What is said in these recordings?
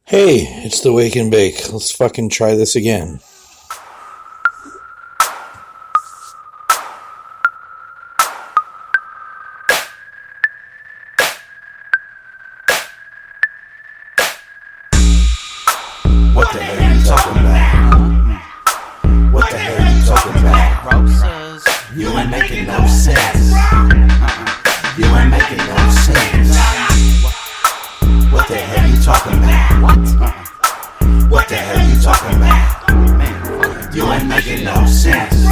Hey, it's the Wake and Bake. Let's fucking try this again. What the hell you talking about? What the hell you talking about? Roses. You ain't making no sense. You ain't making no sense. What the hell you talking about? What the hell you talking about? You ain't making no sense.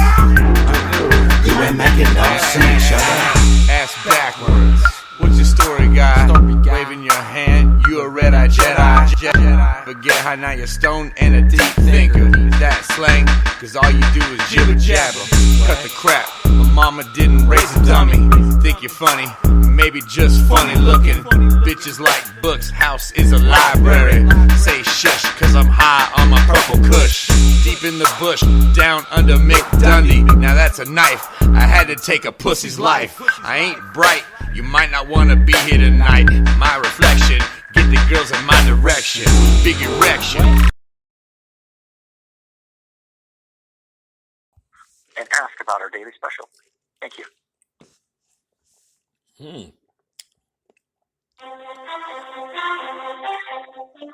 You ain't making no sense. Shut up. Ass backwards. What's your story, guy? Waving your hand, you a red-eyed Jedi. But get high now, you're stoned and a deep thinker. Is that slang? Cause all you do is jibber jabber. Cut the crap. My mama didn't raise a dummy. Think you're funny, maybe just funny looking. Bitches like books, house is a library. Say shush, cause I'm high on my purple kush. Deep in the bush, down under Mick Dundee. Now that's a knife, I had to take a pussy's life. I ain't bright, you might not wanna be here tonight. My reflection, get the girls in my direction. Big erection. And ask about our daily special. Thank you.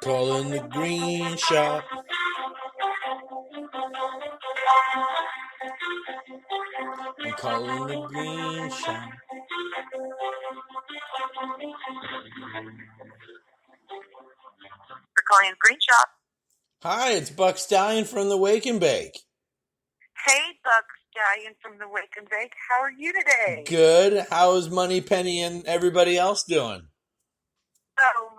Calling the green shop. I'm calling the green shop. For calling Green Shop. Hi, it's Buck Stallion from the Wake and Bake. Hey, Buck Stallion from the Wake and Bake. How are you today? Good. How's Money Penny and everybody else doing? Oh,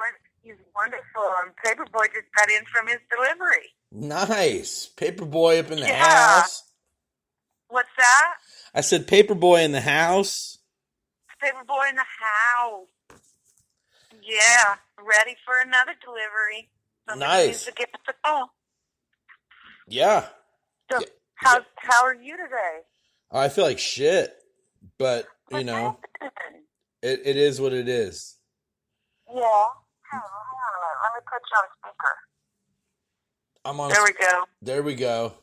he's wonderful. Paperboy just got in from his delivery. Nice. Paperboy up in the Yeah. house. What's that? I said Paperboy in the house. Paperboy in the house. Yeah, ready for another delivery. Somebody needs Nice. to get the call. Yeah. So, Yeah. how are you today? I feel like shit, but you know, happened? it is what it is. Yeah. Hang on a minute. Let me put you on speaker. I'm on. There we go. There we go.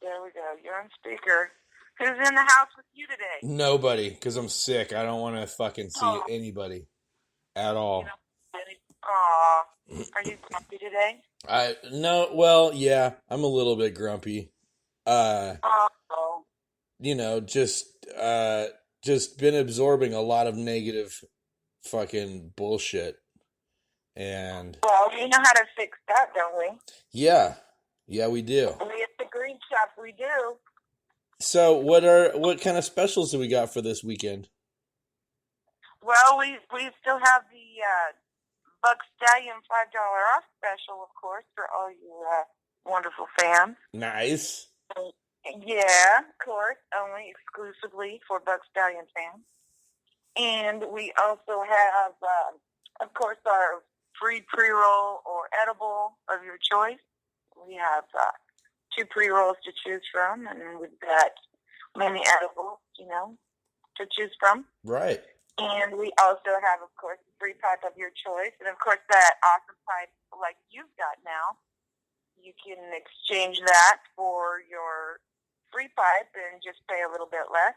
There we go. You're on speaker. Who's in the house with you today? Nobody, because I'm sick. I don't want to fucking see anybody at all. Aw. Are you grumpy today? Well, yeah, I'm a little bit grumpy. Oh. You know, just been absorbing a lot of negative fucking bullshit. And Well, we know how to fix that, don't we? yeah, we do. We at the Green Shop, we do. So what kind of specials do we got for this weekend? Well, we still have the Buck Stallion $5 off special, of course, for all you wonderful fans. Nice. Yeah, of course, only exclusively for Buck Stallion fans. And we also have, of course, our free pre-roll or edible of your choice. We have 2 pre-rolls to choose from, and we've got many edibles, to choose from. Right. And we also have, of course, a free pipe of your choice. And, of course, that awesome pipe like you've got now, you can exchange that for your free pipe and just pay a little bit less.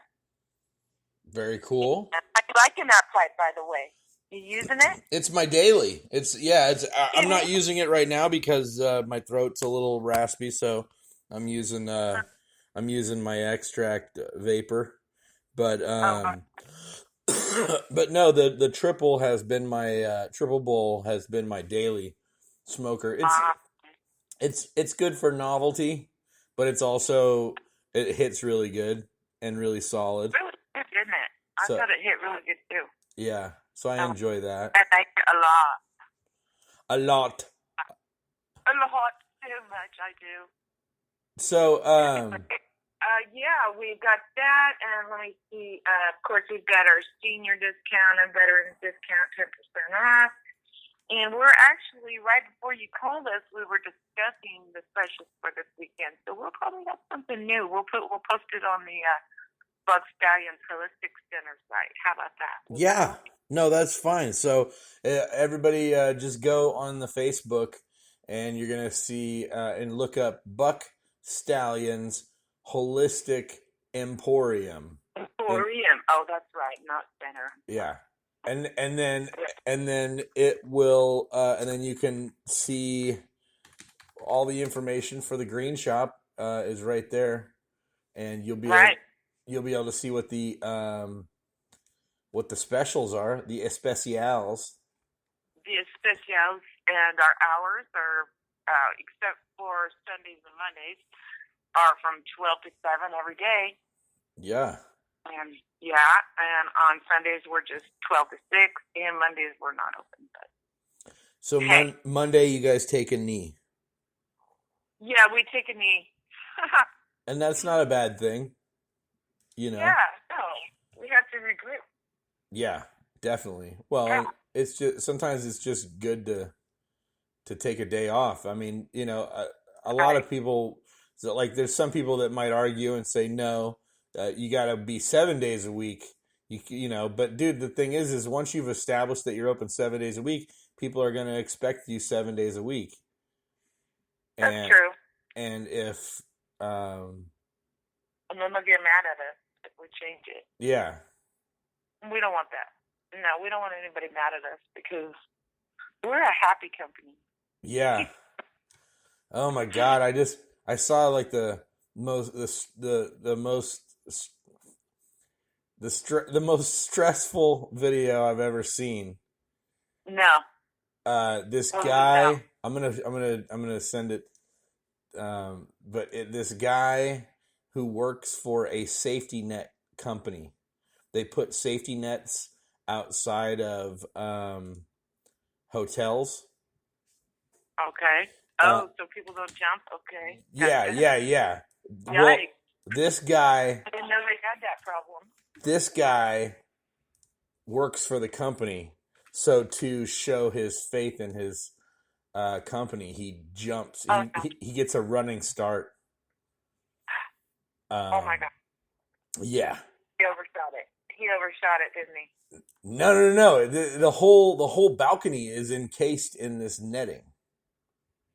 Very cool. I'm liking that pipe, by the way. You using it? It's my daily. I'm not using it right now because my throat's a little raspy, so I'm using my extract vapor. But but no, the triple has been my triple bowl has been my daily smoker. It's good for novelty, but it hits really good and really solid. Really good, didn't it? I thought it hit really good too. Yeah, so I enjoy that. I like it a lot. A lot. A lot, too much, I do. So, yeah, we've got that, and let me see. Of course, we've got our senior discount and veterans discount, 10% off. And we're actually, right before you called us, we were discussing the specials for this weekend. So we'll probably have something new. We'll post it on the Buck Stallion's Holistic Center site. How about that? Yeah. No, that's fine. So everybody just go on the Facebook and you're going to see and look up Buck Stallion's Holistic Emporium. Emporium. Oh, that's right, not center. Yeah. And then it will and then you can see all the information for the green shop is right there, and you'll be able to see what the specials are, the especials. The especials, and our hours are, except for Sundays and Mondays, are from 12 to 7 every day. Yeah. And and on Sundays we're just 12 to 6, and Mondays we're not open. But So Monday you guys take a knee. yeah, we take a knee. And that's not a bad thing, you know. Yeah, no, we have to regroup. Yeah, definitely. Well, Yeah. it's just sometimes it's just good to take a day off. I mean, you know, a lot of people, so like there's some people that might argue and say no, you got to be 7 days a week. You know, but dude, the thing is once you've established that you're open 7 days a week, people are going to expect you 7 days a week. That's true. And if And then they'll get mad at us if we change it. yeah. We don't want that. No, we don't want anybody mad at us because we're a happy company. Yeah. Oh my God! I saw like the most stressful video I've ever seen. No. This Oh, guy, no. I'm gonna send it. But this guy who works for a safety net company, they put safety nets outside of hotels. Okay. Oh, so people don't jump? Okay. Yeah. Yikes. Well, this guy. I didn't know they had that problem. This guy works for the company, so to show his faith in his company, he jumps. He gets a running start. Oh my God. Yeah. He overshot it, didn't he? No. The whole balcony is encased in this netting.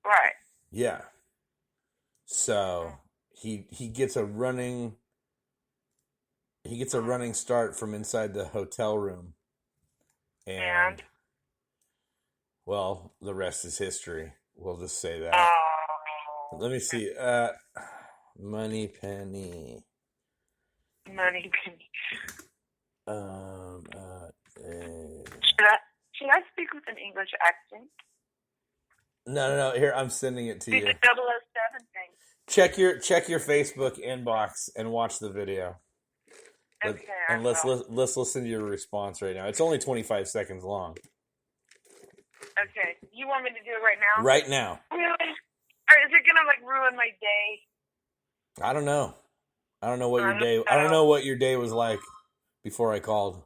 Right. Yeah. So he gets a running start from inside the hotel room. And well, the rest is history. We'll just say that. Oh. Let me see. Money Penny. Money Penny. Should I speak with an English accent? No. Here, I'm sending it to Do you. the 007 thing. Check your Facebook inbox and watch the video. Okay. And let's listen to your response right now. It's only 25 seconds long. Okay. You want me to do it right now? Right now. Really? Or is it gonna ruin my day? I don't know. I don't know what your day. I don't know what your day was like before I called.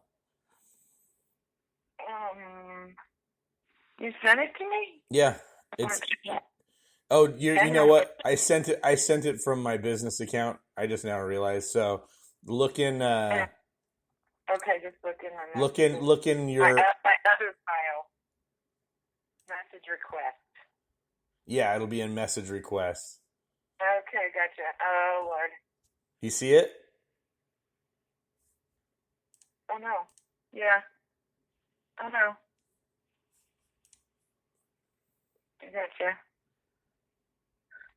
You sent it to me? Yeah. It's. Oh, you know what? I sent it from my business account. I just now realized. So look in. Okay, just look in my Look in your. my other file. Message request. Yeah, it'll be in message requests. Okay, gotcha. Oh Lord. You see it? Oh no. Yeah. Oh no. I gotcha.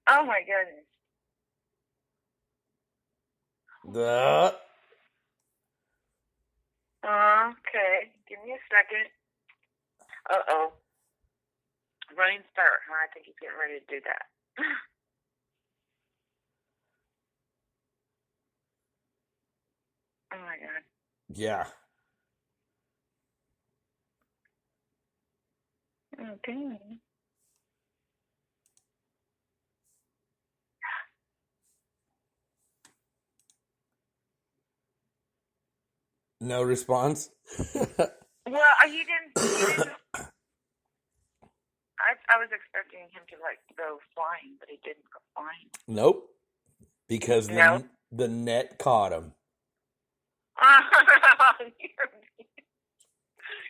Oh my goodness. Okay. Give me a second. Uh-oh. Running start, huh? I think he's getting ready to do that. Oh my God. Yeah. Okay. No response. Well, he didn't I was expecting him to go flying, but he didn't go flying. Nope. Because the net caught him.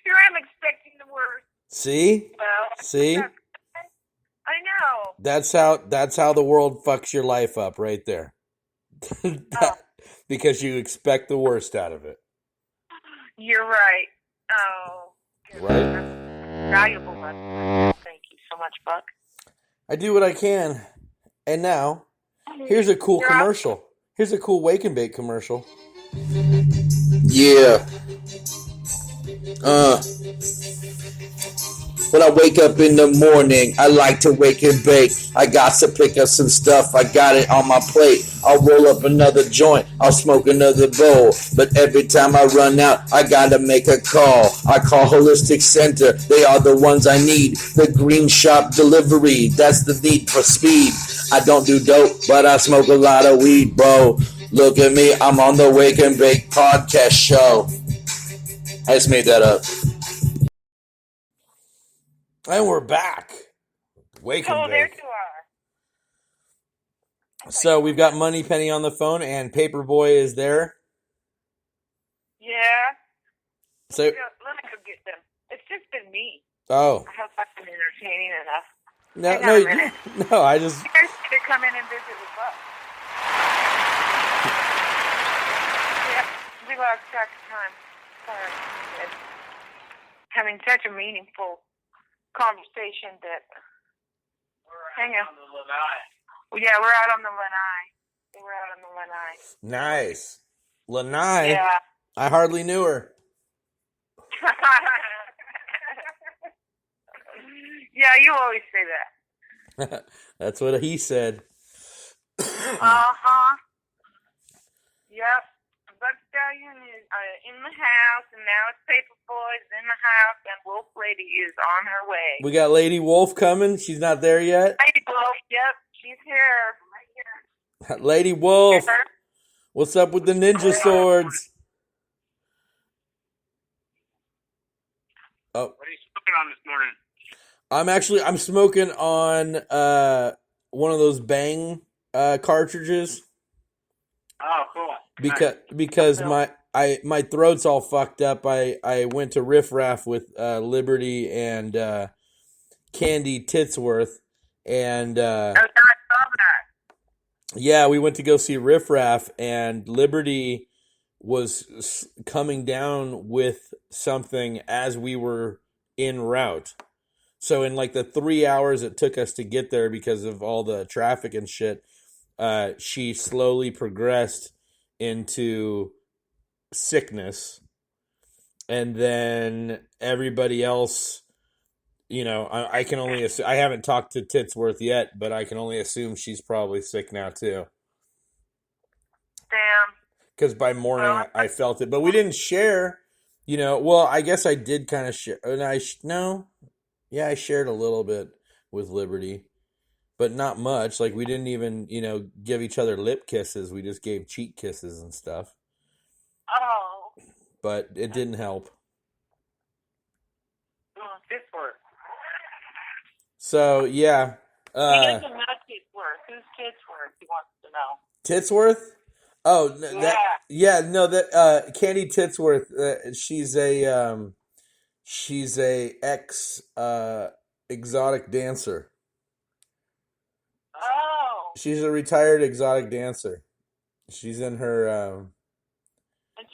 Here I'm expecting the worst. See? Well, See? I know. That's how the world fucks your life up right there. Because you expect the worst out of it. You're right. Oh. Right? Valuable lesson. Thank you so much, Buck. I do what I can. And now, here's a cool commercial. Here's a cool Wake and Bake commercial. Yeah. When I wake up in the morning, I like to wake and bake. I got to pick up some stuff, I got it on my plate. I'll roll up another joint, I'll smoke another bowl. But every time I run out, I gotta make a call. I call Holistic Center, they are the ones I need. The Green Shop Delivery, that's the need for speed. I don't do dope, but I smoke a lot of weed, bro. Look at me, I'm on the Wake and Bake podcast show. I just made that up. And we're back. Wake and Oh, there Bake. you are. So we've got Money Penny on the phone and Paperboy is there. Yeah. So, Let me go get them. It's just been me. oh. I hope I've been entertaining enough. No, Hang on a minute. no, I just, You guys need to come in and visit with us. Yeah, we lost track of time. Sorry. It's having such a meaningful conversation that... Hang on. Well, yeah, we're out on the Lanai. We're out on the Lanai. nice. Lanai, Yeah. I hardly knew her. Yeah, you always say that. That's what he said. Uh-huh. Yep. Buck Stallion is in the house, and now it's Paperboy's in the house, and Wolf Lady is on her way. We got Lady Wolf coming. She's not there yet. Lady Wolf, yep, she's here. Right here. Lady Wolf, what's up with the ninja swords? Oh, What are you smoking on this morning? I'm smoking on one of those Bang cartridges Oh, cool. because my throat's all fucked up. I went to Riff Raff with Liberty and Candy Titsworth, and I saw that. yeah, we went to go see Riff Raff, and Liberty was coming down with something as we were en route. So in like the 3 hours it took us to get there because of all the traffic and shit, she slowly progressed into sickness. And then everybody else, you know, I can only assume, I haven't talked to Titsworth yet, but I can only assume she's probably sick now too. Damn. Because by morning I felt it, but we didn't share. You know, well, I guess I did kind of share. And I shared a little bit with Liberty, but not much. Like we didn't even, give each other lip kisses. We just gave cheek kisses and stuff. Oh. But it didn't help. This work. So yeah, He doesn't know Titsworth. Who's Titsworth? He wants to know. Titsworth. Oh, that Candy Titsworth. She's a ex exotic dancer. Oh. She's a retired exotic dancer. She's in her. And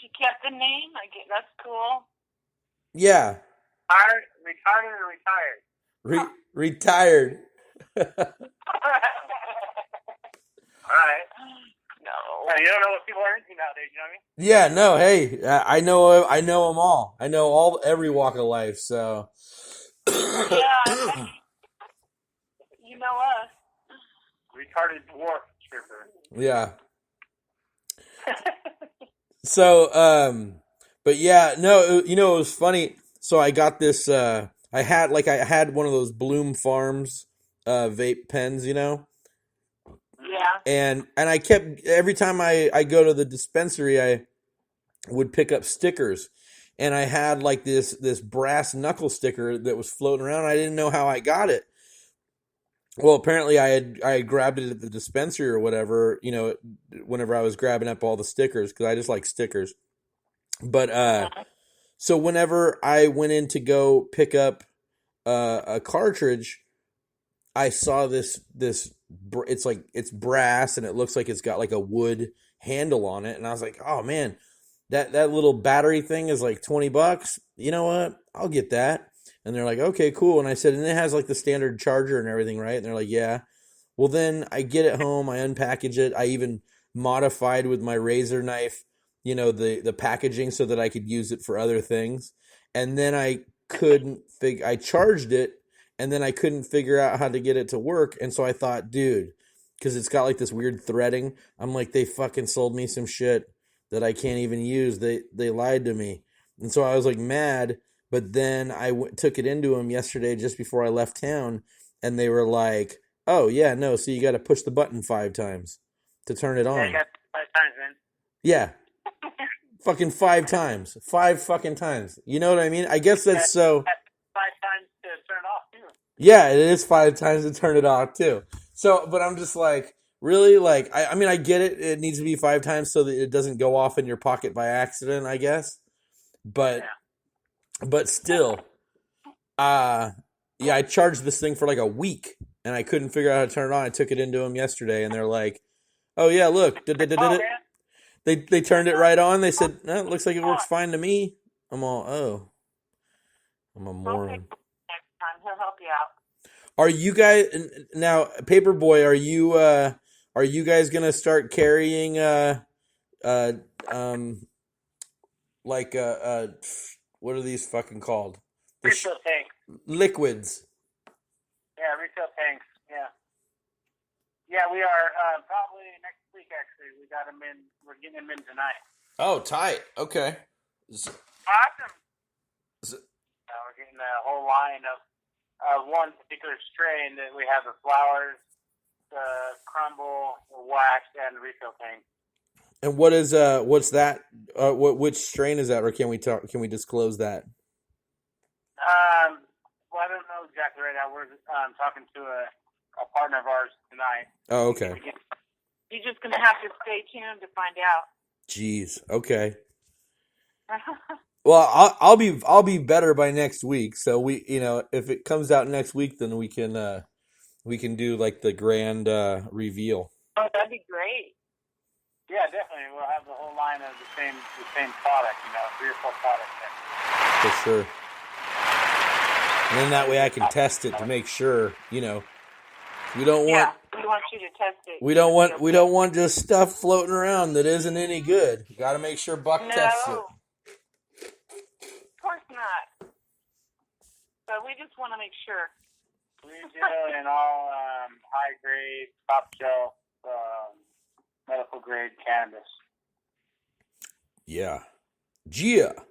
she kept the name? I get that's cool. Yeah. Retired or retired? Retired. All right. No. You don't know what people are into nowadays, you know what I mean? Yeah. No. Hey, I know them all. I know every walk of life. So. Yeah. You know us. Retarded dwarf stripper. Yeah. So, but yeah, no, it was funny. So I got this, I had one of those Bloom Farms, vape pens, Yeah. and I kept, every time I go to the dispensary, I would pick up stickers, and I had like this brass knuckle sticker that was floating around. I didn't know how I got it. Well, apparently I had grabbed it at the dispensary or whatever, whenever I was grabbing up all the stickers, because I just like stickers. But so whenever I went in to go pick up a cartridge, I saw it's brass and it looks like it's got like a wood handle on it, and I was like, oh man, that little battery thing is like $20. You know what? I'll get that. And they're like, okay, cool. And I said, and it has like the standard charger and everything, right? And they're like, yeah. Well, then I get it home, I unpackage it. I even modified with my razor knife, the packaging so that I could use it for other things. And then I charged it, and then I couldn't figure out how to get it to work. And so I thought, dude, because it's got like this weird threading, I'm like, they fucking sold me some shit that I can't even use. They lied to me. And so I was like mad, but then I took it into them yesterday just before I left town, and they were like, oh, yeah, no, so you got to push the button 5 times to turn it Yeah, on. you got 5 times, man. Yeah. Fucking 5 times. 5 fucking times. You know what I mean? I guess that's so... 5 times to turn it off, too. Yeah, it is 5 times to turn it off, too. So, but I'm just like, really? Like, I mean, I get it. It needs to be 5 times so that it doesn't go off in your pocket by accident, I guess. But still, yeah, I charged this thing for like a week, and I couldn't figure out how to turn it on. I took it into them yesterday, and they're like, oh, yeah, look. They turned it right on. They said, no, it looks like it works fine to me. I'm all, oh. I'm a moron. Okay. Next time he'll help you out. Are you guys now, Paperboy? Are you guys gonna start carrying what are these fucking called? Refill tanks. Liquids. Yeah, refill tanks. Yeah. Yeah, we are probably next week, actually. We got them in. We're getting them in tonight. Oh, tight. Okay. Awesome. We're getting a whole line of one particular strain that we have the flowers, the crumble, the wax, and the refill tank. And what's that? Which strain is that, or can we disclose that? Well, I don't know exactly right now. We're talking to a partner of ours tonight. Oh, okay. You're just gonna have to stay tuned to find out. Jeez. Okay. Well, I'll be better by next week. So if it comes out next week, then we can do like the grand reveal. Oh, that'd be great. Yeah, definitely. We'll have the whole line of the same product. 3 or 4 products. For sure. And then that way I can test it to make sure. We don't want. Yeah, we want you to test it. We don't want just stuff floating around that isn't any good. Got to make sure Buck tests it. Of course not. But we just want to make sure. We do in all high grade, top shelf, medical grade cannabis. Yeah. Gia.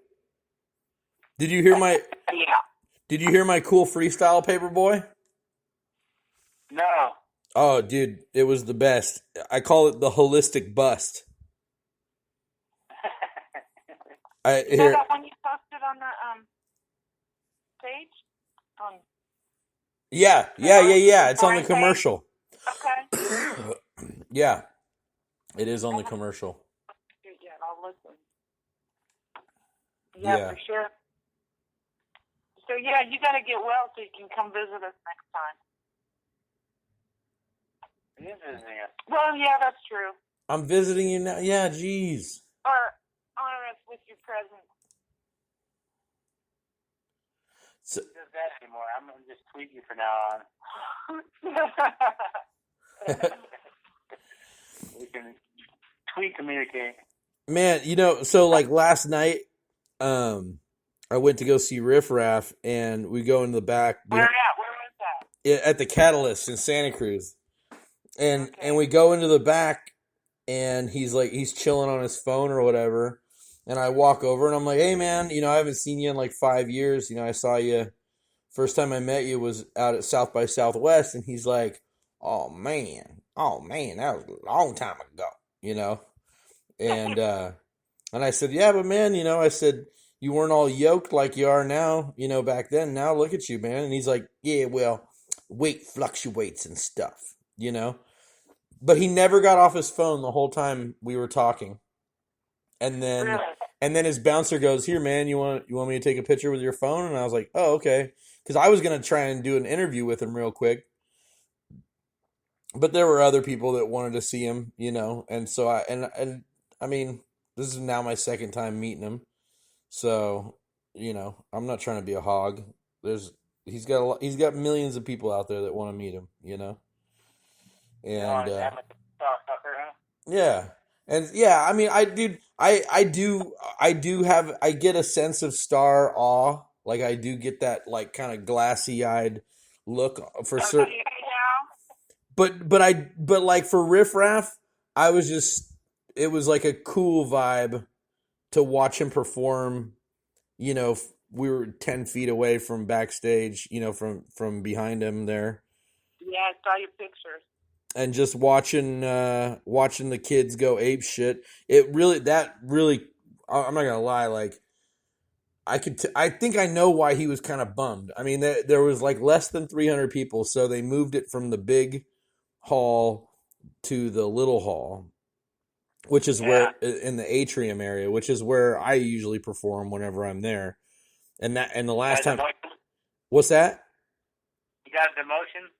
Did you hear my cool freestyle, Paperboy? No. Oh, dude, it was the best. I call it the holistic bust. Is that one you posted on the page? Yeah. It's on the commercial. Okay. Yeah. It is on the commercial. Yeah, I'll listen. Yeah, for sure. So, yeah, you got to get well so you can come visit us next time. He is visiting us. Well, yeah, that's true. I'm visiting you now. Yeah, jeez. Or honor us with your presence. So, He does that anymore. I'm going to just tweet you from now on. We can tweet communicate. man, so like last night, I went to go see Riff Raff, and we go in the back. Where at? Where was that? At the Catalyst in Santa Cruz. And we go into the back, and he's chilling on his phone or whatever. And I walk over, and I'm like, hey, man, I haven't seen you in like 5 years. I saw you, first time I met you was out at South by Southwest. And he's like, oh, man, that was a long time ago, And I said, yeah, but man, I said, you weren't all yoked like you are now, back then. Now look at you, man. And he's like, yeah, well, weight fluctuates and stuff, But he never got off his phone the whole time we were talking. And then And then his bouncer goes, "Here, man, you want me to take a picture with your phone?" And I was like, "Oh, okay," because I was gonna try and do an interview with him real quick, but there were other people that wanted to see him, and so I mean, this is now my second time meeting him, so I'm not trying to be a hog. He's got millions of people out there that want to meet him, and yeah. And yeah, I mean, I get a sense of star awe. Like I do get that like kind of glassy eyed look for certain. But like for Riff Raff, it was like a cool vibe to watch him perform. We were 10 feet away from backstage, from behind him there. Yeah, I saw your pictures. And just watching the kids go ape shit. I'm not gonna lie, like I think I know why he was kind of bummed. I mean, there was like less than 300 people, so they moved it from the big hall to the little hall, which is where in the atrium area, which is where I usually perform whenever I'm there. And the last time, what's that? You got a demotion?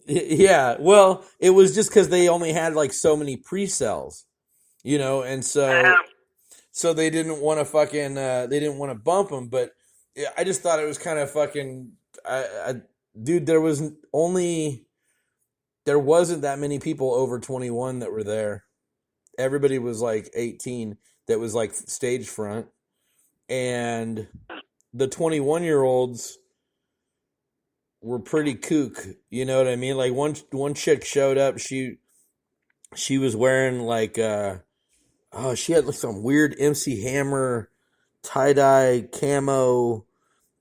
Yeah, well, it was just because they only had like so many pre-sales, and so they didn't want to bump them. But yeah, I just thought it was kind of fucking, dude. There wasn't that many people over 21 that were there. Everybody was like 18. That was like stage front, and the 21-year-olds were pretty kook, you know what I mean? Like one chick showed up, she was wearing like she had like some weird MC Hammer tie-dye camo.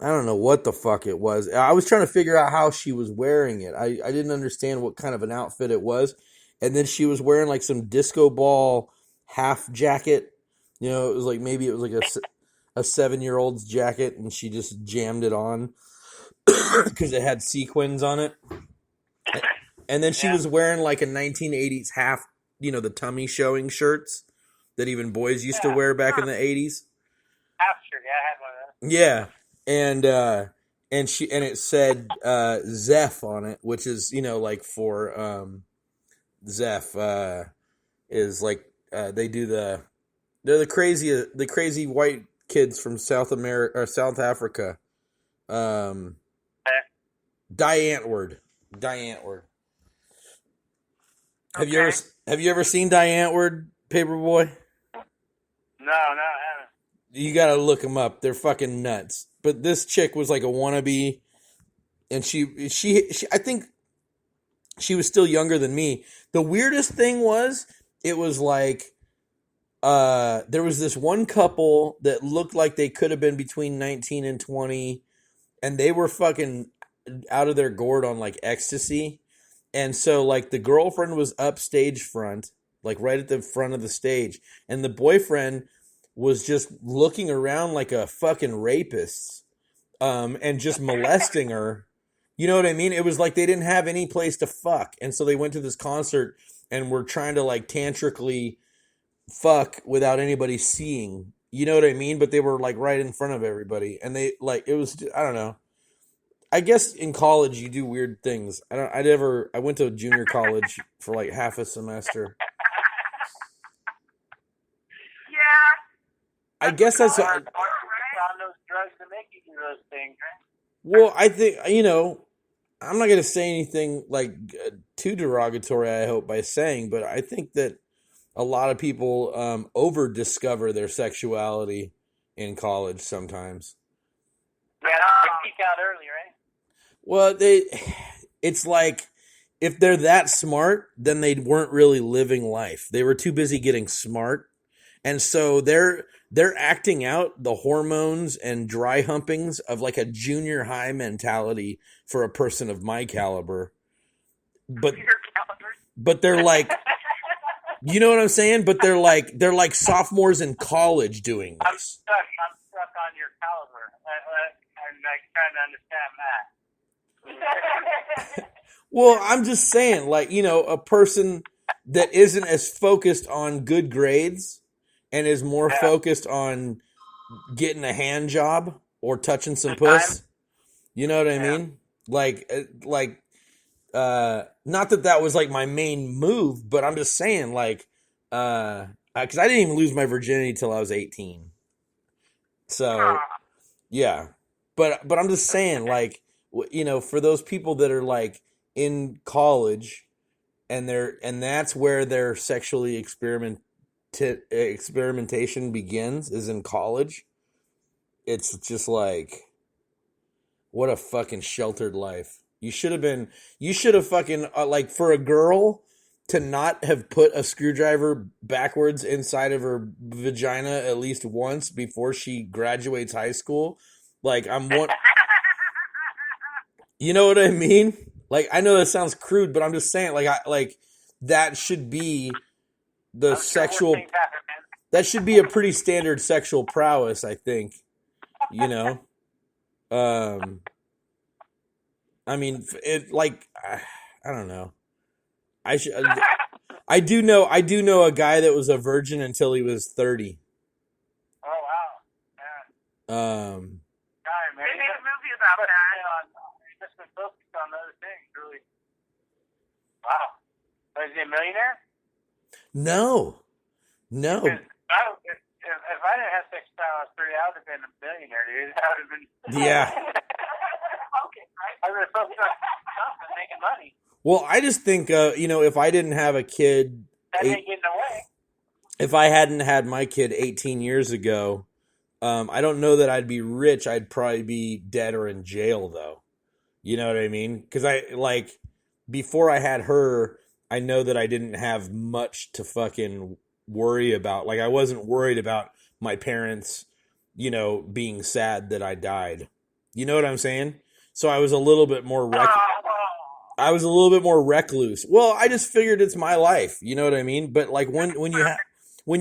I don't know what the fuck it was. I was trying to figure out how she was wearing it. I didn't understand what kind of an outfit it was. And then she was wearing like some disco ball half jacket. It was like maybe it was like a 7-year-old's jacket, and she just jammed it on because it had sequins on it. And then she was wearing like a 1980s half, the tummy showing shirts that even boys used to wear back in the 80s. Half shirt, yeah, I had one of those. Yeah. And it said Zeph on it, which is, like for Zeph is like they're the crazy white kids from South America or South Africa. Die Antwoord. Have you ever seen Die Antwoord, Paperboy? No, I haven't. You gotta look them up. They're fucking nuts. But this chick was like a wannabe, and she I think she was still younger than me. The weirdest thing was, it was like there was this one couple that looked like they could have been between 19 and 20, and they were fucking out of their gourd on like ecstasy. And so like the girlfriend was up stage front, like right at the front of the stage, and the boyfriend was just looking around like a fucking rapist, and just molesting her. You know what I mean? It was like they didn't have any place to fuck, and so they went to this concert and were trying to like tantrically fuck without anybody seeing. You know what I mean? But they were like right in front of everybody, and they like, it was, I don't know. I guess in college you do weird things. I went to junior college for like half a semester. Yeah. I guess that's On those drugs that make you do those things, right? well. I think I'm not gonna say anything like too derogatory. I hope by saying, but I think that a lot of people over discover their sexuality in college sometimes. Yeah, they peak out early, right? Well, it's like if they're that smart, then they weren't really living life. They were too busy getting smart. And so they're acting out the hormones and dry humpings of like a junior high mentality for a person of my caliber. But they're like, you know what I'm saying? But they're like sophomores in college doing I'm this. stuck on your caliber. I'm like trying to understand that. Well, I'm just saying, like, a person that isn't as focused on good grades and is more Yeah. focused on getting a hand job or touching some Good puss. You know what I Yeah. mean? Like, not that was like my main move, but I'm just saying, like, because I didn't even lose my virginity till I was 18. So, yeah. But I'm just saying, like, for those people that are like in college and that's where their sexually experimentation begins, is in college. It's just like, what a fucking sheltered life. You should have fucking, like, for a girl to not have put a screwdriver backwards inside of her vagina at least once before she graduates high school. Like, you know what I mean? Like, I know that sounds crude, but I'm just saying, like, that should be the I'm sure sexual, worse things happen, man. that should be a pretty standard sexual prowess, I think, you know? I mean, it, like, I don't know. I do know a guy that was a virgin until he was 30. Oh wow. Yeah. Um, God, man. They made a movie about that. He's just been focused on other things, really. Wow. Is he a millionaire? no. Because if I didn't have sex when I was 30, I would have been a millionaire, dude. I would have been. Yeah. Okay, right. I would have focused on something, making money. Well, I just think, if I didn't have a kid, That ain't getting away. if I hadn't had my kid 18 years ago, I don't know that I'd be rich. I'd probably be dead or in jail, though. You know what I mean? Because before I had her, I know that I didn't have much to fucking worry about. Like, I wasn't worried about my parents, being sad that I died. You know what I'm saying? So I was a little bit more recluse. Well, I just figured it's my life. You know what I mean? But like when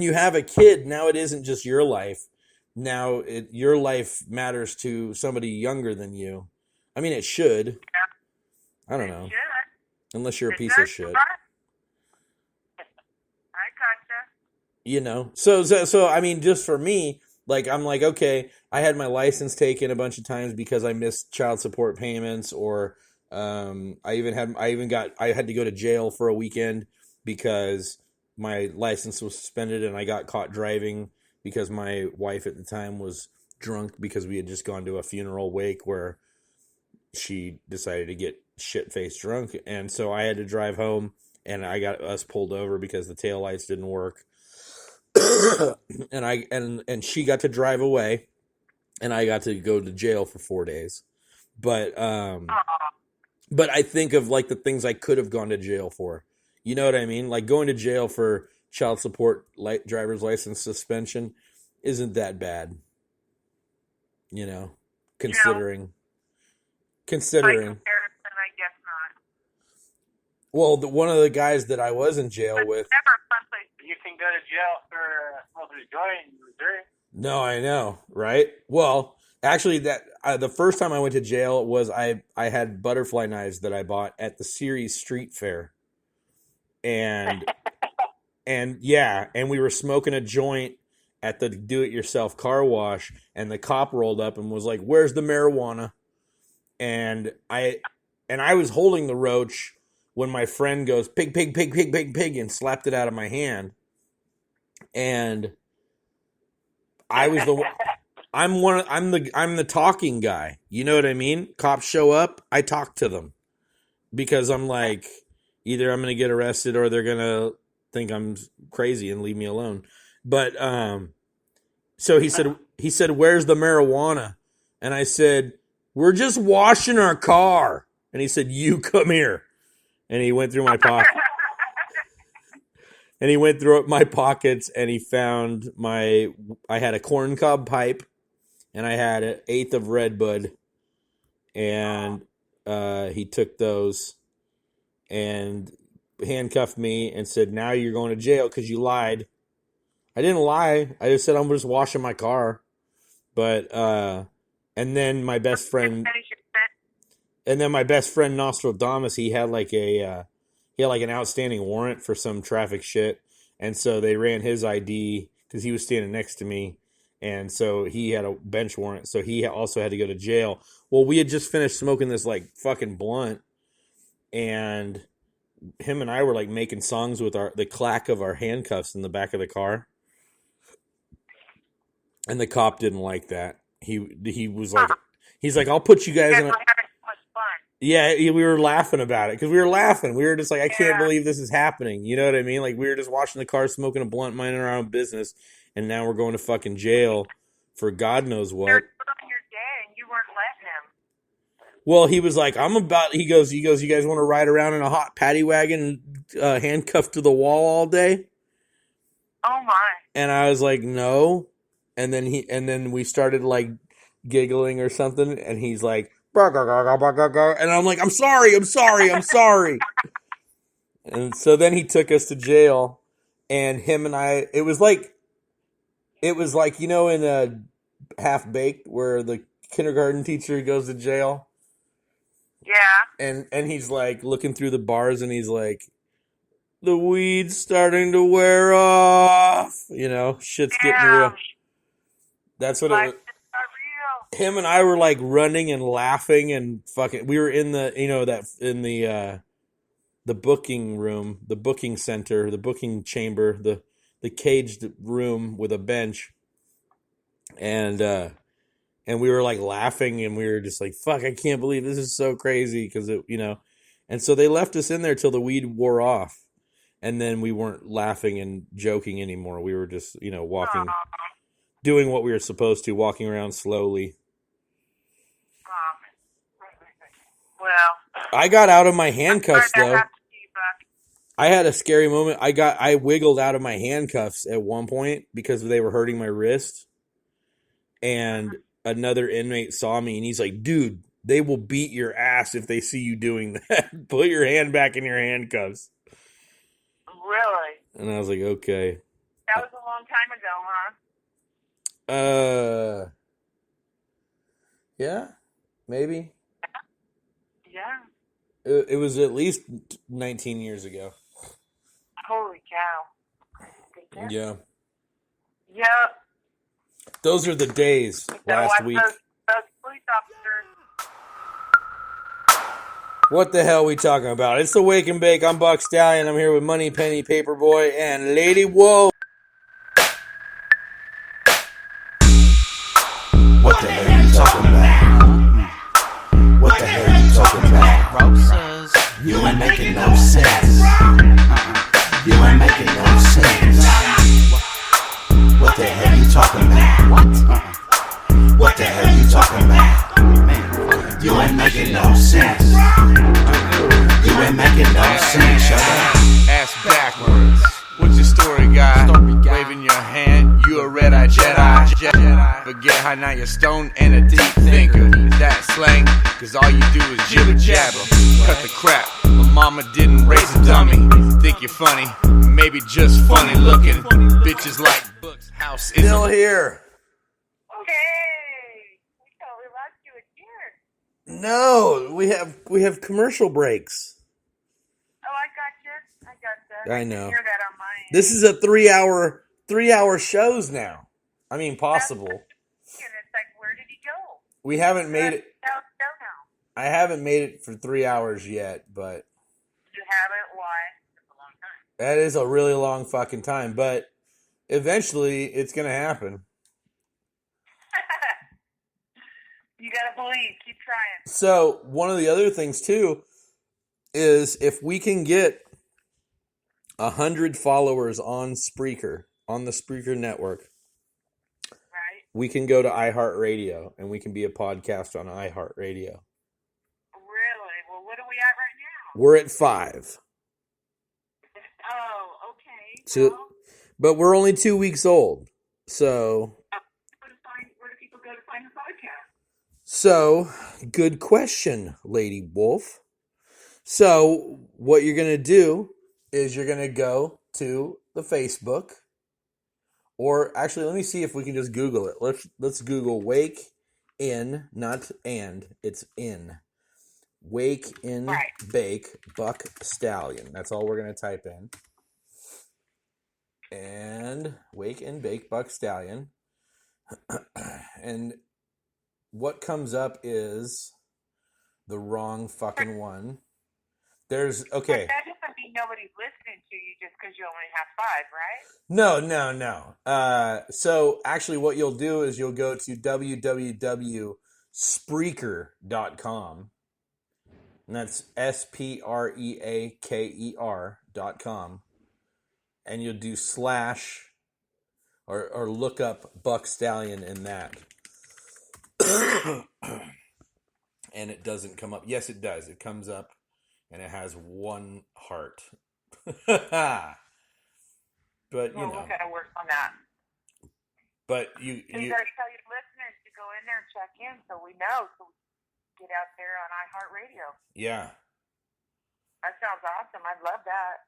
you have a kid, now it isn't just your life. Now your life matters to somebody younger than you. I mean, it should. I don't know. Yeah. Unless you're a piece of shit. I gotcha. So I mean, just for me, like, I'm like, okay, I had my license taken a bunch of times because I missed child support payments, or I had to go to jail for a weekend because my license was suspended and I got caught driving because my wife at the time was drunk because we had just gone to a funeral wake where she decided to get shit-faced drunk, and so I had to drive home, and I got us pulled over because the taillights didn't work. and she got to drive away, and I got to go to jail for 4 days. But I think of like the things I could have gone to jail for. You know what I mean? Like going to jail for child support, driver's license suspension isn't that bad. Considering. By comparison, I guess not. Well, one of the guys that I was in jail with. Never a fun place. You can go to jail for smoking a joint in Missouri. No, I know, right? Well, actually, the first time I went to jail was I had butterfly knives that I bought at the Ceres Street Fair, and we were smoking a joint at the do-it-yourself car wash, and the cop rolled up and was like, "Where's the marijuana?" And I was holding the roach when my friend goes, "Pig, pig, pig, pig, pig, pig," and slapped it out of my hand. And I was I'm the talking guy. You know what I mean? Cops show up, I talk to them because I'm like, either I'm going to get arrested or they're going to think I'm crazy and leave me alone. But so he said, "Where's the marijuana?" And I said, "We're just washing our car." And he said, "You come here." And he went through my pocket. And he went through my pockets and he found I had a corncob pipe and I had an eighth of Redbud. And he took those and handcuffed me and said, "Now you're going to jail because you lied." I didn't lie. I just said I'm just washing my car. But, and then my best friend, Nostradamus, he had like an outstanding warrant for some traffic shit. And so they ran his ID because he was standing next to me, and so he had a bench warrant, so he also had to go to jail. Well, we had just finished smoking this like fucking blunt, and him and I were like making songs with the clack of our handcuffs in the back of the car, and the cop didn't like that. He was like, he's like, I'll put you guys You guys in. were having so much fun. Yeah, we were laughing about it because we were laughing. We were just like, I can't believe this is happening. You know what I mean? Like we were just watching the car, smoking a blunt, minding our own business, and now we're going to fucking jail for God knows what. You're ruining your day, and you weren't letting him. Well, he was like, he goes, you guys want to ride around in a hot paddy wagon, handcuffed to the wall all day? Oh my! And I was like, no. And then we started like giggling or something, and he's like, and I'm like, I'm sorry. And so then he took us to jail, and him and I, it was like, you know, in Half Baked where the kindergarten teacher goes to jail. Yeah. And he's like looking through the bars, and he's like, the weed's starting to wear off. You know, shit's getting real. That's what it was. Him and I were like running and laughing and fucking. We were in the, you know, the booking room, the booking center, the booking chamber, the caged room with a bench, and we were like laughing, and we were just like, fuck, I can't believe this is so crazy, because it, you know, and so they left us in there till the weed wore off, and then we weren't laughing and joking anymore. We were just, you know, walking, doing what we were supposed to, walking around slowly. Well, I got out of my handcuffs sorry that though. happened to you, Buck. I had a scary moment. I wiggled out of my handcuffs at one point because they were hurting my wrist. And another inmate saw me, and he's like, dude, they will beat your ass if they see you doing that. Put your hand back in your handcuffs. Really? And I was like, okay. That was a long time ago, huh? Yeah, maybe. Yeah. It was at least 19 years ago. Holy cow. Yeah. Yep. Those are the days last week. Those police officers. What the hell are we talking about? It's the Wake and Bake. I'm Buck Stallion. I'm here with Money Penny Paperboy and Lady Whoa. What the hell you talking about? What the hell you talking about? You ain't making no sense. You ain't making no sense. What the hell you talking about? What the hell you talking about? You ain't making no sense. You ain't making no sense. Shut up. Ass backwards. What's your story, guy? Waving your hand, you a red-eyed Jedi. But get high, now you're stoned and a deep thinker. Is that slang? Cause all you do is jibber jabber. Cut the crap. My mama didn't raise a dummy. Think you're funny, maybe just funny looking. Bitches like books, house is Still here. Hey, we thought we lost you again. No, we have commercial breaks. Oh, I got that. I know. Hear that on my end. This is a 3-hour shows now. I mean, possible. And it's like, where did he go? We haven't made it. Now it's down now. I haven't made it for 3 hours yet, but You haven't? Why? It's a long time. that is a really long fucking time. But eventually, it's gonna happen. You gotta believe. Keep trying. So one of the other things too is if we can get 100 followers on Spreaker, on the Spreaker network, Right? we can go to iHeartRadio and we can be a podcast on iHeartRadio. Really? Well, what are we at right now? We're at 5. Oh, okay. So, Well, but we're only 2 weeks old. So, where do people go to find the podcast? so good question, Lady Wolf. So what you're going to do is you're going to go to the Facebook, or actually, let me see if we can just Google it. Let's Google Wake in, not and, it's in. Wake in Bake Buck Stallion. That's all we're going to type in. and Wake and Bake Buck Stallion. And what comes up is the wrong fucking one. There's okay. That doesn't mean nobody's listening to you just because you only have 5, right? No. So actually what you'll do is you'll go to www.spreaker.com. And that's SPREAKER.com. And you'll do / or look up Buck Stallion in that. And it doesn't come up. Yes, it does. It comes up and it has 1 heart. But you know. We'll gotta work on that. But you gotta tell your listeners to go in there and check in so we know. So we get out there on iHeartRadio. Yeah. That sounds awesome. I love that.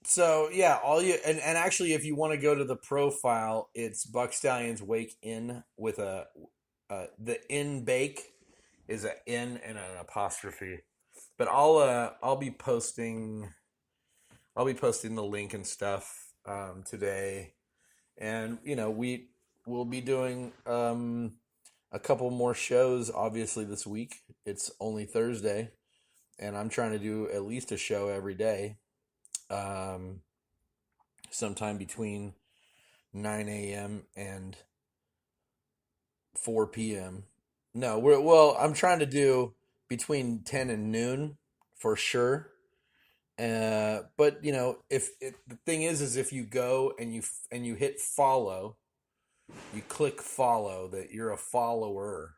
So yeah, and actually if you want to go to the profile, it's Buck Stallion's Wake In with the in bake is an N and an apostrophe. But I'll be posting the link and stuff today. And you know, we'll be doing a couple more shows obviously this week. It's only Thursday, and I'm trying to do at least a show every day. Sometime between 9 a.m. and 4 p.m. No, I'm trying to do between 10 and noon for sure. But you know, the thing is if you go and you hit follow, you click follow, that you're a follower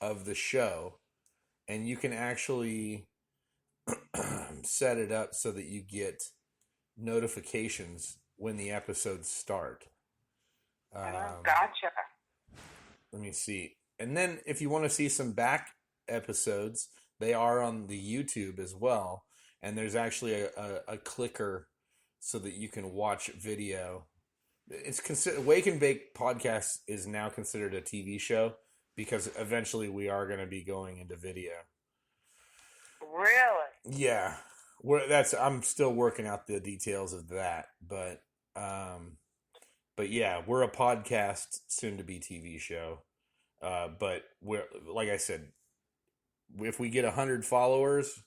of the show, and you can actually set it up so that you get notifications when the episodes start. Gotcha. Let me see. And then if you want to see some back episodes, they are on the YouTube as well. And there's actually a clicker so that you can watch video. It's Wake and Bake Podcast is now considered a TV show because eventually we are going to be going into video. Really? Yeah. I'm still working out the details of that, but yeah, we're a podcast, soon to be TV show. But we're, like I said, if we get 100 followers,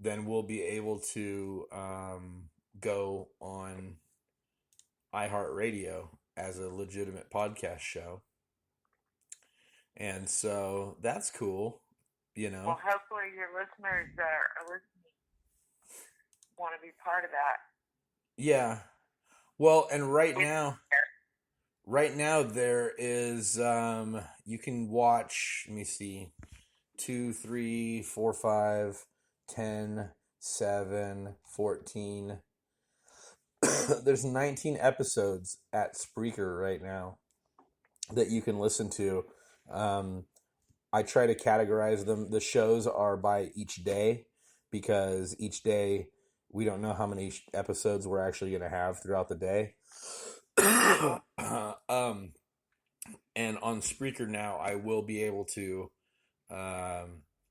then we'll be able to go on iHeartRadio as a legitimate podcast show. And so that's cool, you know. Well, hopefully your listeners are listening, want to be part of that. Yeah. Well, and right now there is you can watch, let me see, 2, 3, 4, 5, 10, 7, 14. There's 19 episodes at Spreaker right now that you can listen to. I try to categorize them. The shows are by each day because each day we don't know how many episodes we're actually going to have throughout the day. And on Spreaker now, I will be able to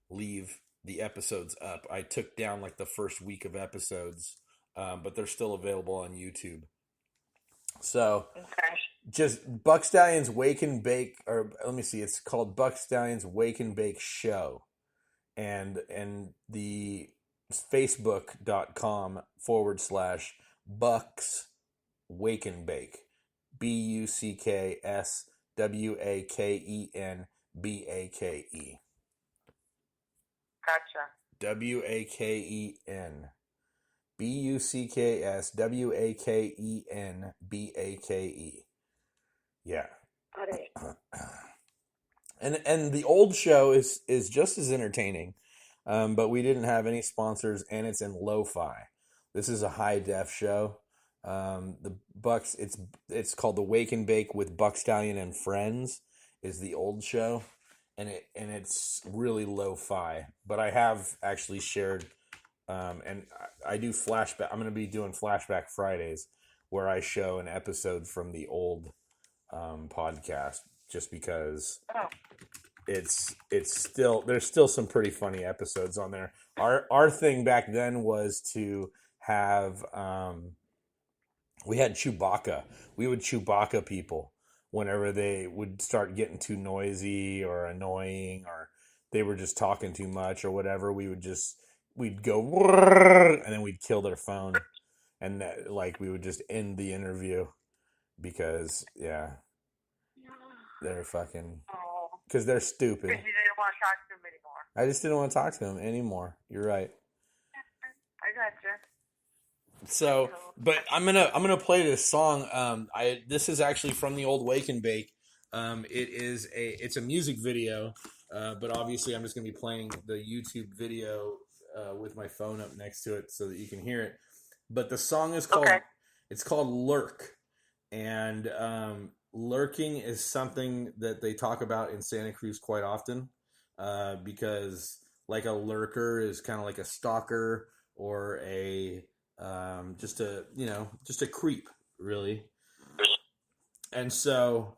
leave the episodes up. I took down like the first week of episodes, but they're still available on YouTube. So just Buck Stallion's Wake and Bake, or let me see, it's called Buck Stallion's Wake and Bake Show. And the Facebook.com /Bucks Wake and Bake. BUCKSWAKENBAKE. Gotcha. WAKEN. BUCKSWAKENBAKE. Yeah. Got it. And the old show is just as entertaining, but we didn't have any sponsors, and it's in lo-fi. This is a high def show. The Bucks, it's called the Wake and Bake with Buck Stallion and Friends is the old show, and it's really lo-fi. But I have actually shared, and I do flashback. I'm going to be doing Flashback Fridays where I show an episode from the old podcast, just because it's still, there's still some pretty funny episodes on there. Our thing back then was to have We had Chewbacca. We would Chewbacca people whenever they would start getting too noisy or annoying, or they were just talking too much or whatever. We'd go and then we'd kill their phone, and like we would just end the interview because they're fucking because they're stupid. Because you didn't want to talk to him anymore. I just didn't want to talk to them anymore. You're right. I gotcha. So, but I'm gonna play this song. This is actually from the old Wake and Bake. It's a music video, but obviously I'm just gonna be playing the YouTube video with my phone up next to it so that you can hear it. But the song is called it's called Lurk, and lurking is something that they talk about in Santa Cruz quite often, because like a lurker is kind of like a stalker or a just a creep, really. And so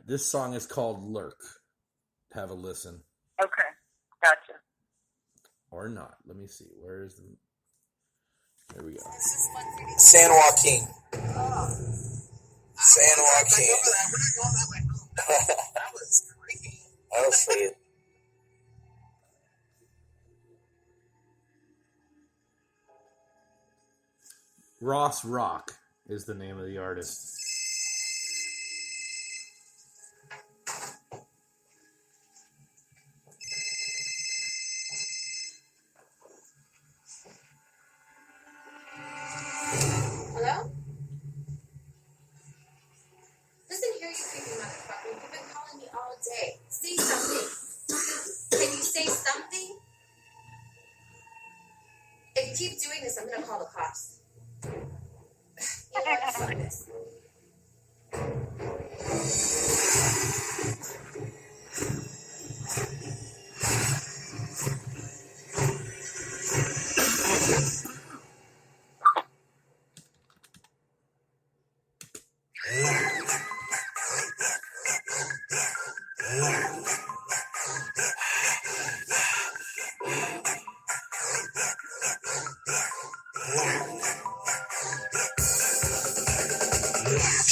this song is called Lurk. Have a listen. Okay, gotcha. Or not. Let me see. Where is the... There we go. San Joaquin. San Joaquin. That was creepy. That was pretty. Ross Rock is the name of the artist. Hello? Listen here, you creepy motherfucker. You've been calling me all day. Say something. Can you say something? If you keep doing this, I'm gonna call the cops. You know what? Fuck this.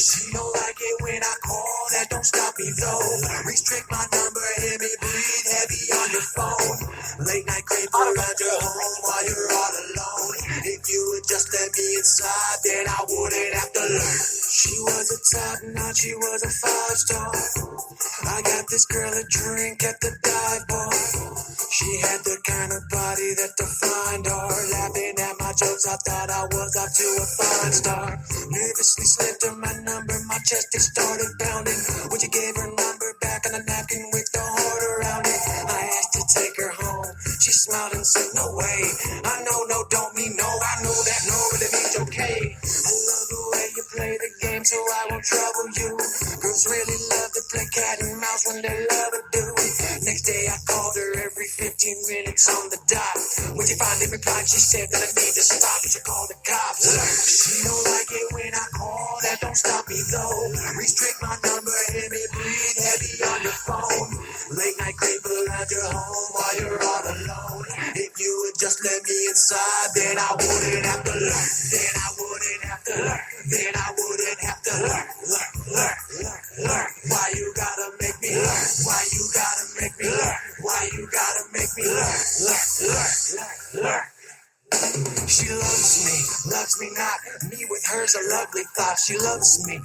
She don't like it when I call, that don't stop me though. Restrict my number, hear me breathe heavy on your phone. Late night creep around your home while you're all alone. If you would just let me inside, then I wouldn't have to learn. She was a top notch, she was a 5-star. I got this girl a drink at the dive bar. She had the kind of body that defined her. Laughing at my jokes, I thought I was up to a fine start. Nervously slipped her my number, my chest it started pounding. When you gave her number back on a napkin with the heart around it, I asked to take her home. She smiled and said, no way. I know no don't mean no. I know that no really means okay. I love the way you play the game, so I won't trouble you. Girls really love to play cat and mouse when they love to do. Next day I called her every 15 minutes on the dot. When she finally replied, she said that I need to stop. You should call the cops. She don't like it when I call, that don't stop me though. Restrict my number, hear me breathe heavy on your phone. Late night creep around your home while you're all alone. If you would just let me inside, then I wouldn't have to lurk. Then I wouldn't have to lurk. Then I wouldn't have to lurk. Lurk, lurk, lurk, lurk. Why you gotta make me lurk? Why you gotta make me lurk? Why you gotta make me lurk? Lurk, lurk, lurk, lurk. She loves me not. Me with her's a lovely thought. She loves me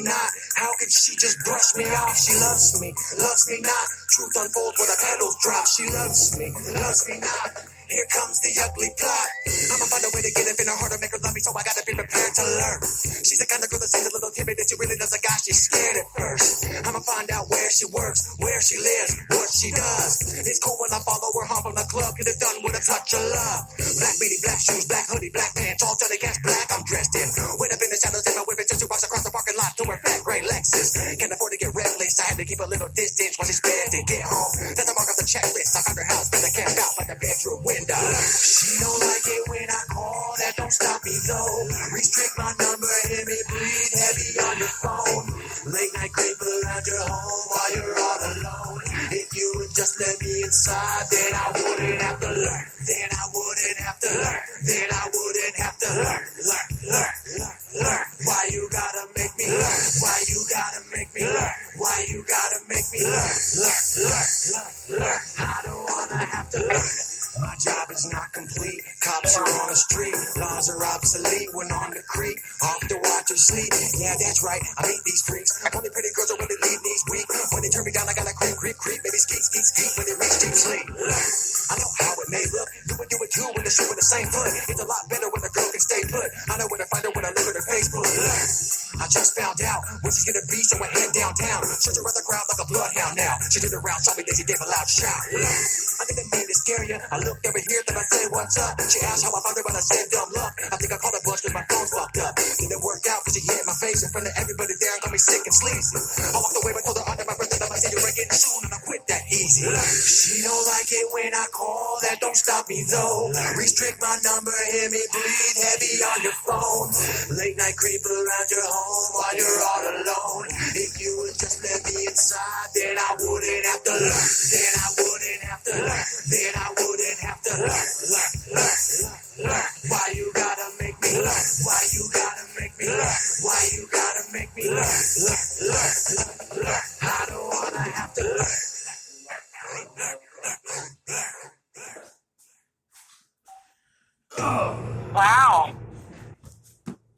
not. How could she just brush me off? She loves me not. Truth unfolds when the petals drop. She loves me not. Here comes the ugly plot. I'ma find a way to get it in her heart to make her love me, so I gotta be prepared to learn. She's the kind of girl that seems a little timid, that she really does a guy. She's scared at first. I'ma find out where she works, where she lives, what she does. It's cool when I follow her home from the club, get it done with a touch of love. Black beanie, black shoes, black hoodie, black pants, all done against black I'm dressed in. Went up in the shadows in my whip until she walks across the parking lot to her fat gray Lexus. Can't afford to get red lace, I had to keep a little distance when she's sped to get home. That's a mark of the checklist. I found her house, better camp out by the bedroom window. She don't like it when I call, that don't stop me though. Restrict my number, hear me breathe heavy on your phone. Late night creep around your home while you're all alone. If you you would just let me inside, then I wouldn't have to learn. Then I wouldn't have to learn. Then I wouldn't have to learn. Why you gotta make me learn? Why you gotta make me learn? Why you gotta make me learn? I don't wanna have to learn. My job is not complete. Cops are on the street. Laws are obsolete when on the creek. Off to watch her sleep. Yeah, that's right. I hate these freaks. Only pretty girls are when they leave these weak. When they turn me down, I gotta creep. Baby, skeet. When they reach deep sleep. I know how it may look. You would do it too when the shoe with the same foot. It's a lot better when a girl can stay put. I know where to find her when I look at her Facebook. I just found out when she's gonna be, so I head downtown. Search around the crowd like a bloodhound now. She did around, saw me, then she gave a loud shout. I think I made it scare ya. I looked over here, then I said, what's up? She asked how I found her, but I said, dumb luck. I think I called a bunch cause my phone's fucked up. Didn't work out cause she hit my face in front of everybody there and got me sick and sleazy. I walked away but told her under my breath that I said you're getting soon and I quit that easy. She don't like it when I call, that don't stop me though. Restrict my number, hear me breathe heavy on your phone. Late night creep around your home while you're all alone. If you would just let me inside, then I wouldn't have to learn. Then I wouldn't have to learn. Then I wouldn't have to learn. Why you gotta make me learn? Why you gotta make me learn? Why you gotta make me learn? I don't wanna have to learn. Wow.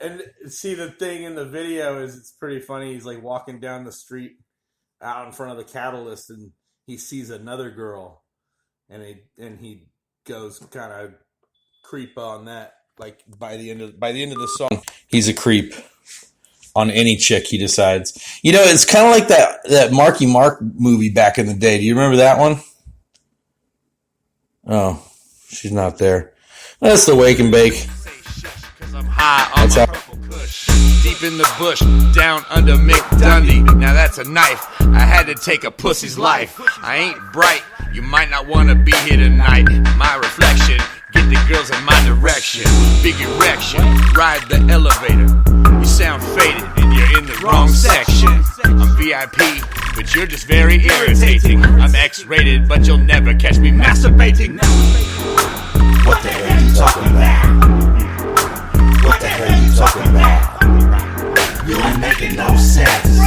And see, the thing in the video is it's pretty funny. He's like walking down the street out in front of the Catalyst, and he sees another girl, and he goes kind of creep on that. Like by the end of the song, he's a creep on any chick he decides. You know, it's kind of like that Marky Mark movie back in the day. Do you remember that one? Oh, she's not there. That's the Wake and Bake. I'm high on my purple kush. Deep in the bush, down under Mick Dundee. Now that's a knife. I had to take a pussy's life. I ain't bright. You might not want to be here tonight. My reflection, get the girls in my direction. Big erection, ride the elevator. You sound faded and you're in the wrong section. I'm VIP, but you're just very irritating. I'm X-rated, but you'll never catch me masturbating. What the hell you talking about? What the hell you talking about? You ain't making no sense.